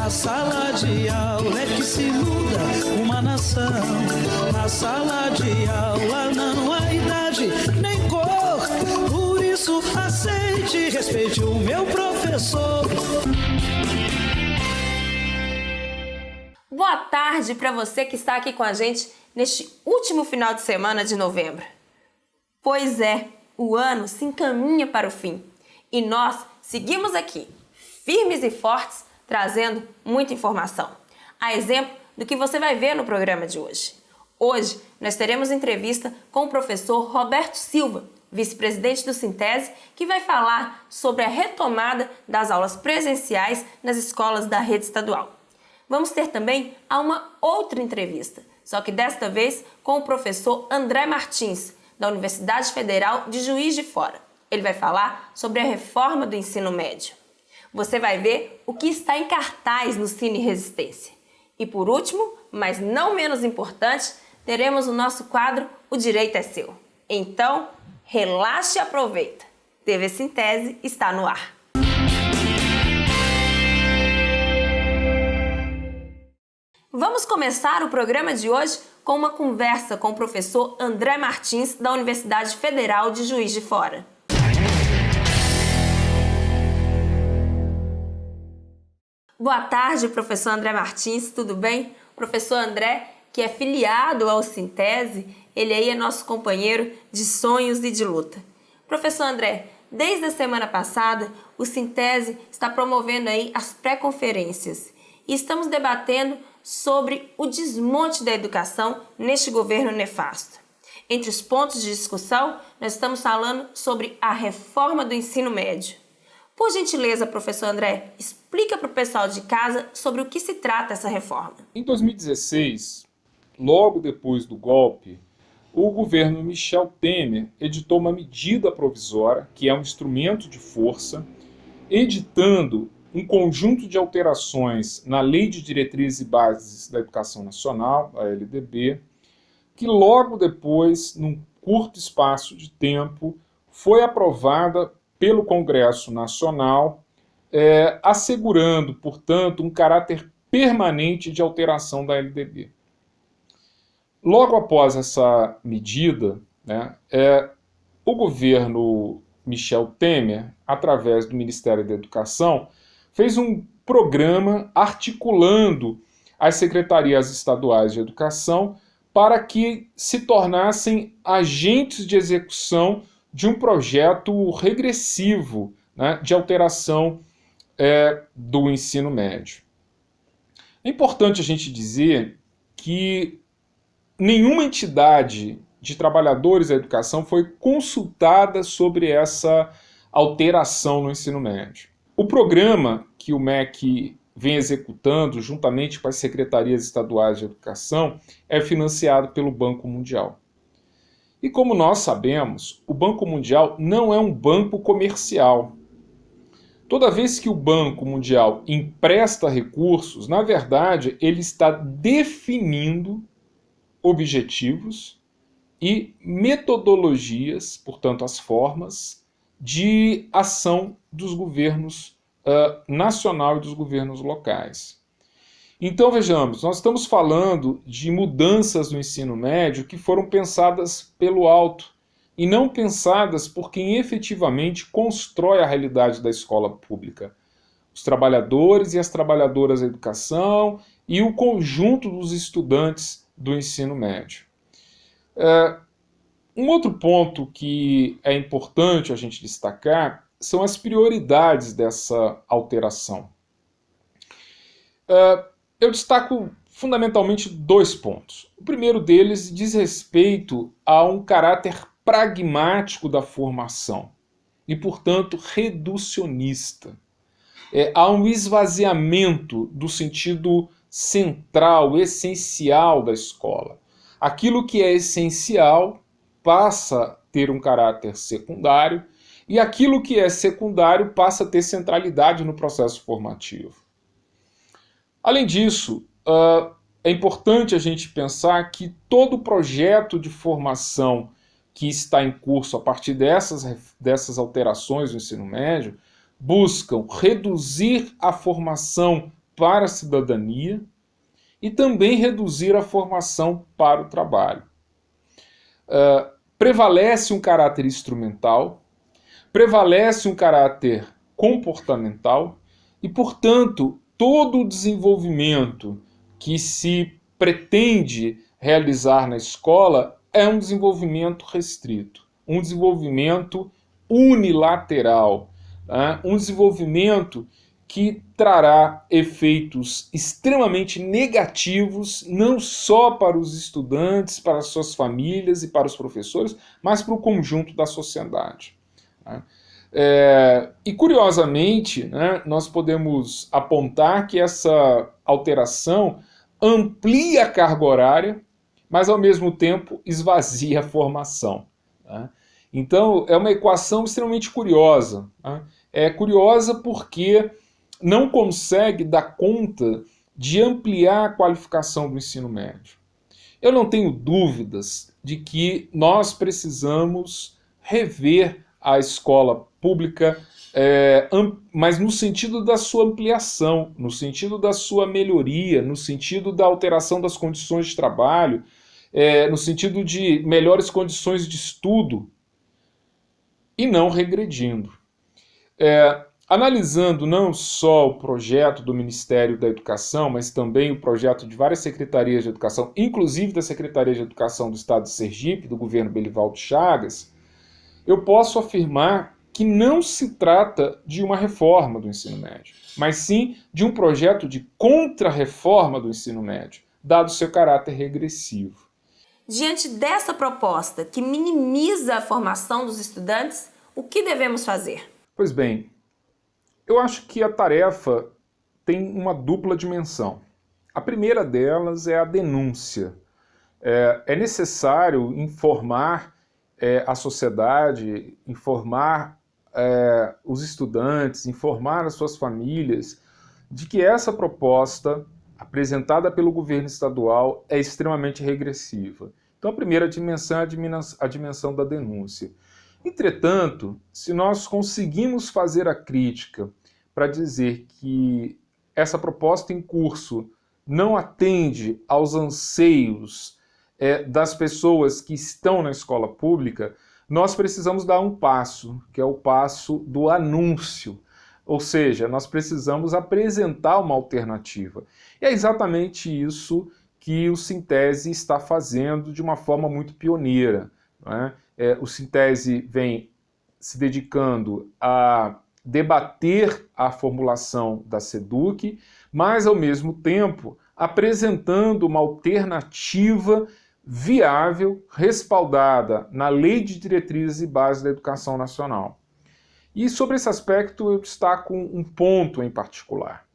Na sala de aula é que se muda uma nação. Na sala de aula não há idade nem cor. Por isso aceite e respeite o meu professor. Boa tarde para você que está aqui com a gente neste último final de semana de novembro. Pois é, o ano se encaminha para o fim e nós seguimos aqui, firmes e fortes, trazendo muita informação. A exemplo do que você vai ver no programa de hoje. Hoje nós teremos entrevista com o professor Roberto Silva, vice-presidente do Sintese, que vai falar sobre a retomada das aulas presenciais nas escolas da rede estadual. Vamos ter também uma outra entrevista, só que desta vez com o professor André Martins, da Universidade Federal de Juiz de Fora. Ele vai falar sobre a reforma do ensino médio. Você vai ver o que está em cartaz no Cine Resistência. E por último, mas não menos importante, teremos o nosso quadro O Direito é Seu. Então, relaxe e aproveita. TV Sintese está no ar. Vamos começar o programa de hoje com uma conversa com o professor André Martins, da Universidade Federal de Juiz de Fora. Boa tarde, professor André Martins, tudo bem? Professor André, que é filiado ao Sintese, ele aí é nosso companheiro de sonhos e de luta. Professor André, desde a semana passada, o Sintese está promovendo aí as pré-conferências e estamos debatendo sobre o desmonte da educação neste governo nefasto. Entre os pontos de discussão, nós estamos falando sobre a reforma do ensino médio. Por gentileza, professor André, explica para o pessoal de casa sobre o que se trata essa reforma. Em 2016, logo depois do golpe, o governo Michel Temer editou uma medida provisória, que é um instrumento de força, editando um conjunto de alterações na Lei de Diretrizes e Bases da Educação Nacional, a LDB, que logo depois, num curto espaço de tempo, foi aprovada pelo Congresso Nacional, assegurando, portanto, um caráter permanente de alteração da LDB. Logo após essa medida, o governo Michel Temer, através do Ministério da Educação, fez um programa articulando as secretarias estaduais de educação para que se tornassem agentes de execução de um projeto regressivo, de alteração do ensino médio. É importante a gente dizer que nenhuma entidade de trabalhadores da educação foi consultada sobre essa alteração no ensino médio. O programa que o MEC vem executando, juntamente com as secretarias estaduais de educação, é financiado pelo Banco Mundial. E como nós sabemos, o Banco Mundial não é um banco comercial. Toda vez que o Banco Mundial empresta recursos, na verdade, ele está definindo objetivos e metodologias, portanto, as formas de ação dos governos nacional e dos governos locais. Então, vejamos, nós estamos falando de mudanças no ensino médio que foram pensadas pelo alto e não pensadas por quem efetivamente constrói a realidade da escola pública. Os trabalhadores e as trabalhadoras da educação e o conjunto dos estudantes do ensino médio. Um outro ponto que é importante a gente destacar são as prioridades dessa alteração. Eu destaco fundamentalmente dois pontos. O primeiro deles diz respeito a um caráter pragmático da formação e, portanto, reducionista. Há um esvaziamento do sentido central, essencial da escola. Aquilo que é essencial passa a ter um caráter secundário e aquilo que é secundário passa a ter centralidade no processo formativo. Além disso, é importante a gente pensar que todo projeto de formação que está em curso a partir dessas alterações do ensino médio buscam reduzir a formação para a cidadania e também reduzir a formação para o trabalho. Prevalece um caráter instrumental, prevalece um caráter comportamental e, portanto, todo o desenvolvimento que se pretende realizar na escola é um desenvolvimento restrito, um desenvolvimento unilateral, né? Um desenvolvimento que trará efeitos extremamente negativos, não só para os estudantes, para as suas famílias e para os professores, mas para o conjunto da sociedade. E curiosamente, né, nós podemos apontar que essa alteração amplia a carga horária, mas ao mesmo tempo esvazia a formação. Então é uma equação extremamente curiosa. É curiosa porque não consegue dar conta de ampliar a qualificação do ensino médio. Eu não tenho dúvidas de que nós precisamos rever a escola pública, mas no sentido da sua ampliação, no sentido da sua melhoria, no sentido da alteração das condições de trabalho, no sentido de melhores condições de estudo, e não regredindo. Analisando não só o projeto do Ministério da Educação, mas também o projeto de várias secretarias de educação, inclusive da Secretaria de Educação do Estado de Sergipe, do governo Belivaldo Chagas, eu posso afirmar que não se trata de uma reforma do ensino médio, mas sim de um projeto de contra-reforma do ensino médio, dado seu caráter regressivo. Diante dessa proposta que minimiza a formação dos estudantes, o que devemos fazer? Pois bem, eu acho que a tarefa tem uma dupla dimensão. A primeira delas é a denúncia. É necessário informar a sociedade, informar os estudantes, informar as suas famílias de que essa proposta apresentada pelo governo estadual é extremamente regressiva. Então a primeira dimensão é a dimensão da denúncia. Entretanto, se nós conseguimos fazer a crítica para dizer que essa proposta em curso não atende aos anseios das pessoas que estão na escola pública, nós precisamos dar um passo, que é o passo do anúncio. Ou seja, nós precisamos apresentar uma alternativa. E é exatamente isso que o Sintese está fazendo de uma forma muito pioneira, não é? O Sintese vem se dedicando a debater a formulação da SEDUC, mas, ao mesmo tempo, apresentando uma alternativa viável, respaldada na Lei de Diretrizes e Bases da Educação Nacional. E sobre esse aspecto eu destaco um ponto em particular.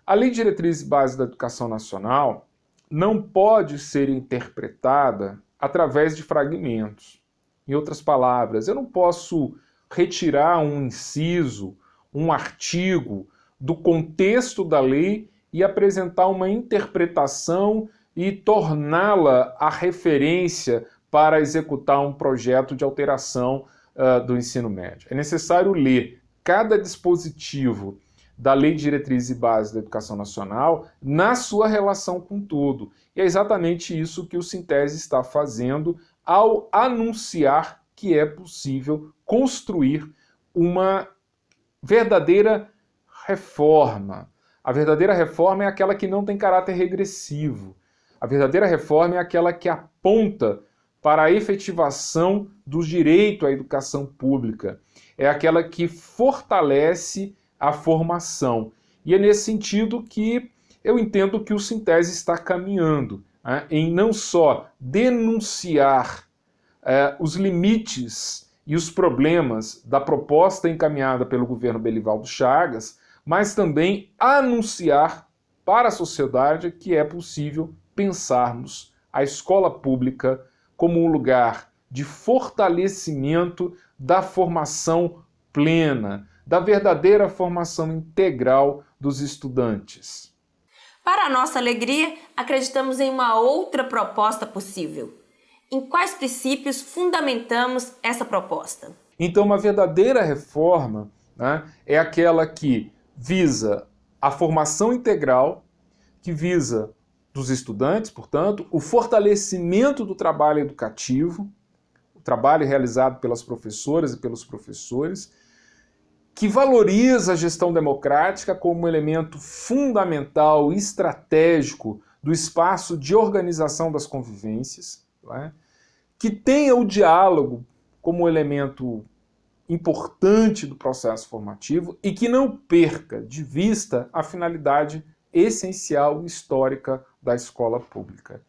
A Lei de Diretrizes e Bases da Educação Nacional não pode ser interpretada através de fragmentos. Em outras palavras, eu não posso retirar um inciso, um artigo do contexto da lei e apresentar uma interpretação e torná-la a referência para executar um projeto de alteração do ensino médio. É necessário ler cada dispositivo da Lei de Diretrizes e Bases da Educação Nacional na sua relação com tudo. E é exatamente isso que o Sintese está fazendo ao anunciar que é possível construir uma verdadeira reforma. A verdadeira reforma é aquela que não tem caráter regressivo. A verdadeira reforma é aquela que aponta para a efetivação do direito à educação pública. É aquela que fortalece a formação. E é nesse sentido que eu entendo que o Sintese está caminhando, em não só denunciar os limites e os problemas da proposta encaminhada pelo governo Belivaldo Chagas, mas também anunciar para a sociedade que é possível pensarmos a escola pública como um lugar de fortalecimento da formação plena, da verdadeira formação integral dos estudantes. Para a nossa alegria, acreditamos em uma outra proposta possível. Em quais princípios fundamentamos essa proposta? Então, uma verdadeira reforma, né, é aquela que visa a formação integral que visa dos estudantes, portanto, o fortalecimento do trabalho educativo, o trabalho realizado pelas professoras e pelos professores, que valoriza a gestão democrática como elemento fundamental e estratégico do espaço de organização das convivências, não é? Que tenha o diálogo como elemento importante do processo formativo e que não perca de vista a finalidade essencial e histórica da escola pública.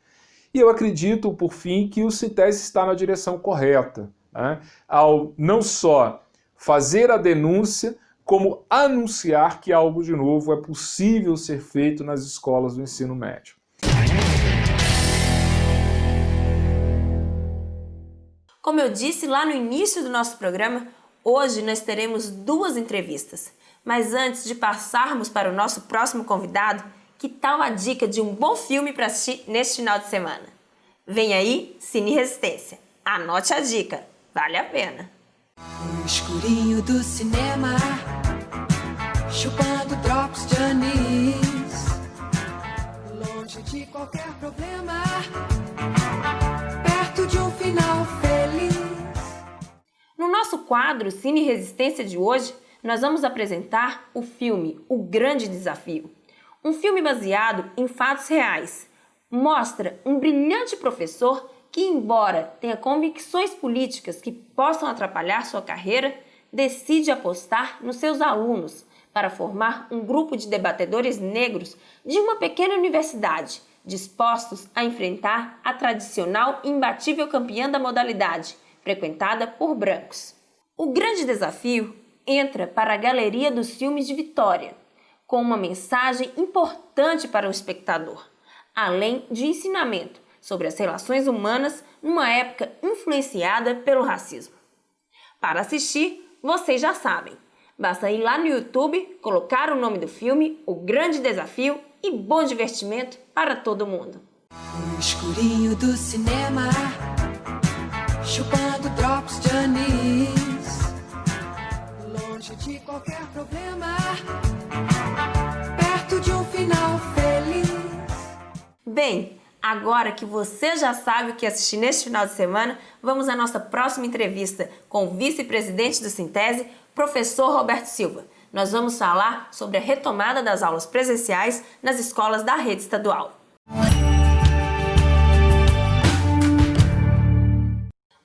E eu acredito, por fim, que o CITES está na direção correta, né? Ao não só fazer a denúncia, como anunciar que algo de novo é possível ser feito nas escolas do ensino médio. Como eu disse lá no início do nosso programa, hoje nós teremos 2 entrevistas. Mas antes de passarmos para o nosso próximo convidado, que tal a dica de um bom filme para assistir neste final de semana? Vem aí, Cine Resistência. Anote a dica, vale a pena. No escurinho do cinema, chupando drops de anis, longe de qualquer problema, perto de um final feliz. No nosso quadro Cine Resistência de hoje, nós vamos apresentar o filme O Grande Desafio. Um filme baseado em fatos reais. Mostra um brilhante professor que, embora tenha convicções políticas que possam atrapalhar sua carreira, decide apostar nos seus alunos para formar um grupo de debatedores negros de uma pequena universidade, dispostos a enfrentar a tradicional e imbatível campeã da modalidade, frequentada por brancos. O Grande Desafio entra para a galeria dos filmes de Vitória, com uma mensagem importante para o espectador, além de ensinamento sobre as relações humanas numa época influenciada pelo racismo. Para assistir, vocês já sabem, basta ir lá no YouTube, colocar o nome do filme, O Grande Desafio, e bom divertimento para todo mundo. No escurinho do cinema, chupando drops de anis, longe de qualquer problema, perto de um final feliz. Bem, agora que você já sabe o que assistir neste final de semana, vamos à nossa próxima entrevista com o vice-presidente do Sintese, professor Roberto Silva. Nós vamos falar sobre a retomada das aulas presenciais nas escolas da rede estadual.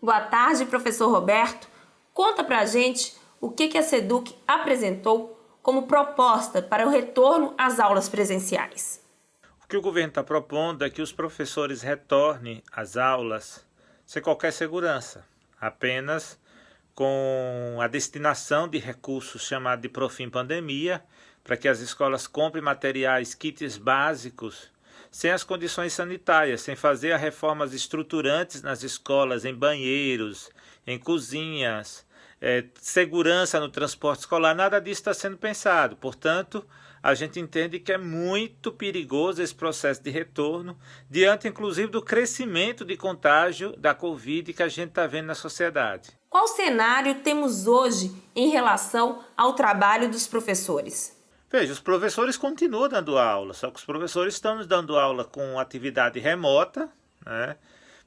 Boa tarde, professor Roberto. Conta pra gente o que a SEDUC apresentou como proposta para o retorno às aulas presenciais. O que o governo está propondo é que os professores retornem às aulas sem qualquer segurança, apenas com a destinação de recursos chamados de Profim Pandemia, para que as escolas comprem materiais, kits básicos, sem as condições sanitárias, sem fazer reformas estruturantes nas escolas, em banheiros, em cozinhas, segurança no transporte escolar, nada disso está sendo pensado. Portanto, a gente entende que é muito perigoso esse processo de retorno, diante inclusive do crescimento de contágio da Covid que a gente está vendo na sociedade. Qual cenário temos hoje em relação ao trabalho dos professores? Veja, os professores continuam dando aula, só que os professores estão dando aula com atividade remota, né?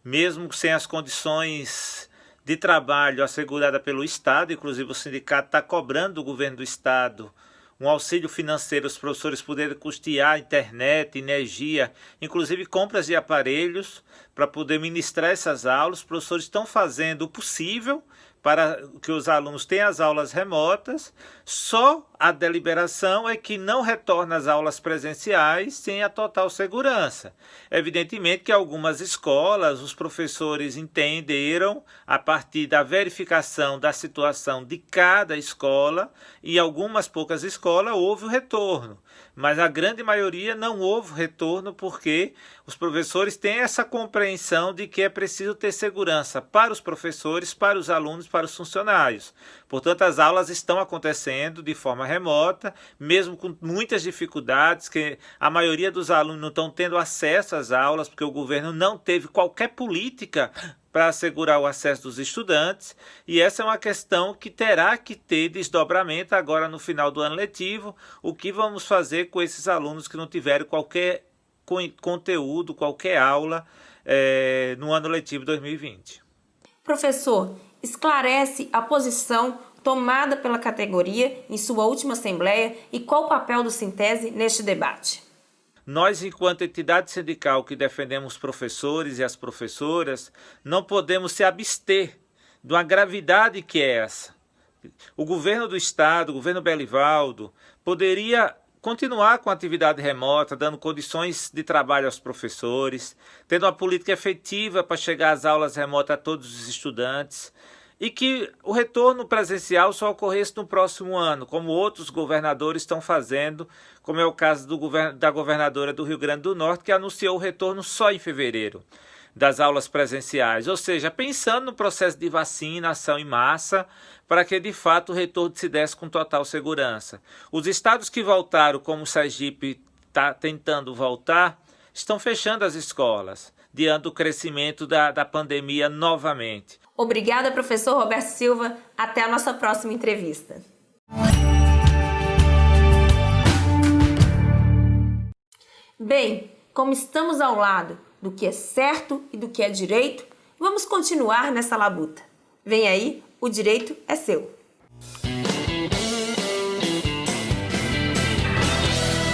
Mesmo sem as condições de trabalho assegurada pelo Estado, inclusive o sindicato está cobrando do governo do Estado um auxílio financeiro, os professores poderem custear internet, energia, inclusive compras de aparelhos para poder ministrar essas aulas. Os professores estão fazendo o possível para que os alunos tenham as aulas remotas, só a deliberação é que não retorna às aulas presenciais sem a total segurança. Evidentemente que algumas escolas, os professores entenderam, a partir da verificação da situação de cada escola, e algumas poucas escolas houve o retorno, mas a grande maioria não houve retorno porque os professores têm essa compreensão de que é preciso ter segurança para os professores, para os alunos, para os funcionários. Portanto, as aulas estão acontecendo de forma remota, mesmo com muitas dificuldades, que a maioria dos alunos não estão tendo acesso às aulas, porque o governo não teve qualquer política para assegurar o acesso dos estudantes, e essa é uma questão que terá que ter desdobramento agora no final do ano letivo. O que vamos fazer com esses alunos que não tiveram qualquer conteúdo, qualquer aula no ano letivo 2020? Professor, esclarece a posição tomada pela categoria em sua última assembleia e qual o papel do Sintese neste debate. Nós, enquanto entidade sindical que defendemos os professores e as professoras, não podemos se abster de uma gravidade que é essa. O governo do estado, o governo Belivaldo, poderia continuar com a atividade remota, dando condições de trabalho aos professores, tendo uma política efetiva para chegar às aulas remotas a todos os estudantes, e que o retorno presencial só ocorresse no próximo ano, como outros governadores estão fazendo, como é o caso da governadora do Rio Grande do Norte, que anunciou o retorno só em fevereiro das aulas presenciais, ou seja, pensando no processo de vacinação em massa, para que de fato o retorno se desse com total segurança. Os estados que voltaram, como o Sergipe está tentando voltar, estão fechando as escolas, diante do crescimento da pandemia novamente. Obrigada, professor Roberto Silva. Até a nossa próxima entrevista. Bem, como estamos ao lado do que é certo e do que é direito, vamos continuar nessa labuta. Vem aí, o direito é seu.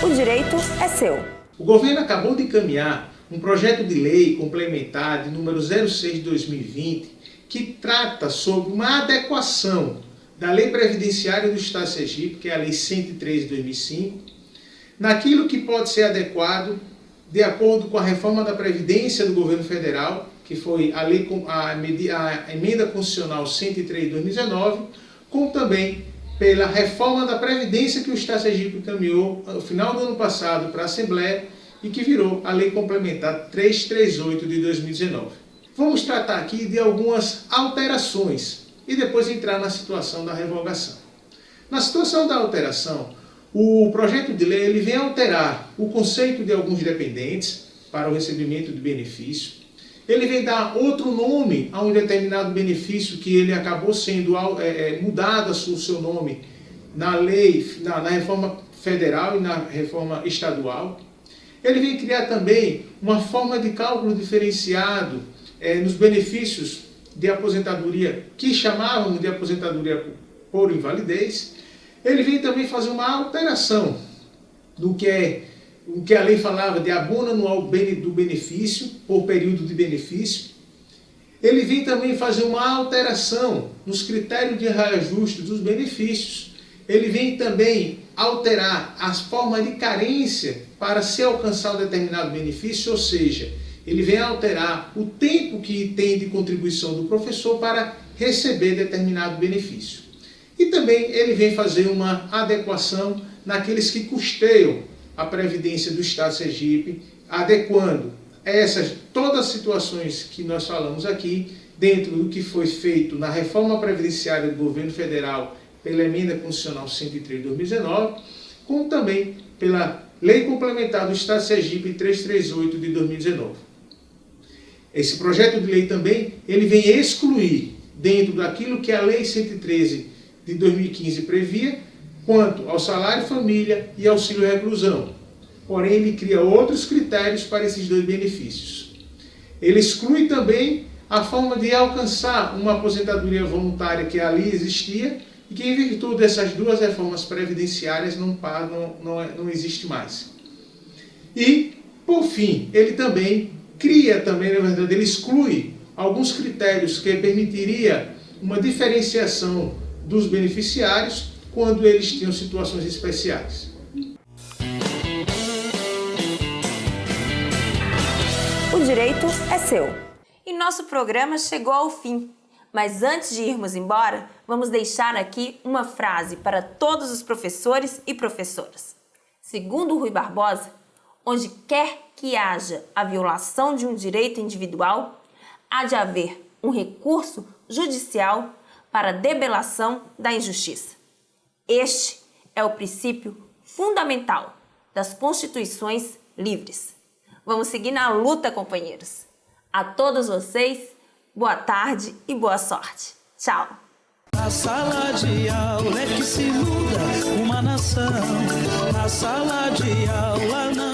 O direito é seu. O governo acabou de encaminhar um projeto de lei complementar de número 06 de 2020 que trata sobre uma adequação da Lei Previdenciária do Estado de Sergipe, que é a Lei 103 de 2005, naquilo que pode ser adequado de acordo com a reforma da Previdência do governo federal, que foi a Emenda Constitucional 103 de 2019, como também pela reforma da Previdência que o Estado de Sergipe encaminhou no final do ano passado para a Assembleia e que virou a Lei Complementar 338 de 2019. Vamos tratar aqui de algumas alterações e depois entrar na situação da revogação. Na situação da alteração, o projeto de lei ele vem alterar o conceito de alguns dependentes para o recebimento de benefício. Ele vem dar outro nome a um determinado benefício que ele acabou sendo mudado o seu nome na lei, na reforma federal e na reforma estadual. Ele vem criar também uma forma de cálculo diferenciado nos benefícios de aposentadoria, que chamavam de aposentadoria por invalidez. Ele vem também fazer uma alteração do que a lei falava de abono anual do benefício, por período de benefício. Ele vem também fazer uma alteração nos critérios de reajuste dos benefícios. Ele vem também alterar as formas de carência para se alcançar um determinado benefício, ou seja, ele vem alterar o tempo que tem de contribuição do professor para receber determinado benefício. E também ele vem fazer uma adequação naqueles que custeiam a Previdência do Estado de Sergipe, adequando todas as situações que nós falamos aqui, dentro do que foi feito na reforma previdenciária do governo federal pela Emenda Constitucional 103 de 2019, como também pela Lei Complementar do Estado de Sergipe 338 de 2019. Esse projeto de lei também, ele vem excluir, dentro daquilo que a Lei 113 de 2015 previa, quanto ao salário família e auxílio reclusão. Porém, ele cria outros critérios para esses dois benefícios. Ele exclui também a forma de alcançar uma aposentadoria voluntária que ali existia e que, em virtude dessas duas reformas previdenciárias, não existe mais. E, por fim, ele também na verdade, ele exclui alguns critérios que permitiria uma diferenciação dos beneficiários quando eles tinham situações especiais. O direito é seu. E nosso programa chegou ao fim. Mas antes de irmos embora, vamos deixar aqui uma frase para todos os professores e professoras. Segundo Rui Barbosa, onde quer que haja a violação de um direito individual, há de haver um recurso judicial para a debelação da injustiça. Este é o princípio fundamental das constituições livres. Vamos seguir na luta, companheiros. A todos vocês, boa tarde e boa sorte. Tchau! Na sala de aula é que se muda uma nação. Na sala de aula não